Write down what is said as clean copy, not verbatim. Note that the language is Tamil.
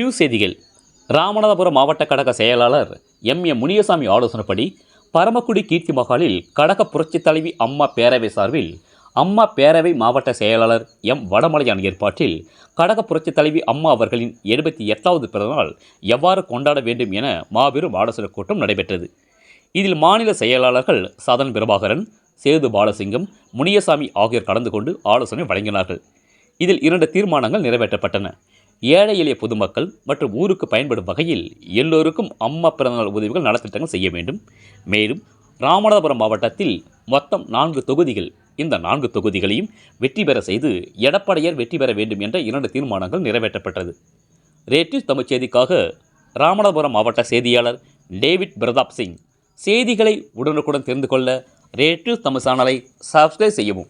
நியூஸ் செய்திகள். ராமநாதபுரம் மாவட்ட கழக செயலாளர் எம் முனியசாமி ஆலோசனைப்படி பரமக்குடி கீர்த்தி மகாலில் கழக புரட்சித் தலைவி அம்மா பேரவை சார்பில் அம்மா பேரவை மாவட்ட செயலாளர் வடமலையான் ஏற்பாட்டில் கழக புரட்சித் தலைவி அம்மா அவர்களின் 78வது பிறந்தநாள் எவ்வாறு கொண்டாட வேண்டும் என மாபெரும் ஆலோசனைக் கூட்டம் நடைபெற்றது. இதில் மாநில செயலாளர்கள் சதன் பிரபாகரன், சேது பாலசிங்கம், முனியசாமி ஆகியோர் கலந்து கொண்டு ஆலோசனை வழங்கினார்கள். இதில் 2 தீர்மானங்கள் நிறைவேற்றப்பட்டன. ஏழை எளிய பொதுமக்கள் மற்றும் ஊருக்கு பயன்படும் வகையில் எல்லோருக்கும் அம்மா பிறந்தநாள் உதவிகள் நலத்திட்டங்கள் செய்ய வேண்டும். மேலும் ராமநாதபுரம் மாவட்டத்தில் மொத்தம் 4 தொகுதிகள். இந்த 4 தொகுதிகளையும் வெற்றி பெற செய்து எடப்பாடியார் வெற்றி பெற வேண்டும் என்ற 2 தீர்மானங்கள் நிறைவேற்றப்பட்டது. ரேடியோ தமிழ் செய்திக்காக ராமநாதபுரம் மாவட்ட செய்தியாளர் டேவிட் பிரதாப் சிங். செய்திகளை உடனுக்குடன் தெரிந்து கொள்ள ரேடியோ தமிழ் சேனலை சப்ஸ்கிரைப் செய்யவும்.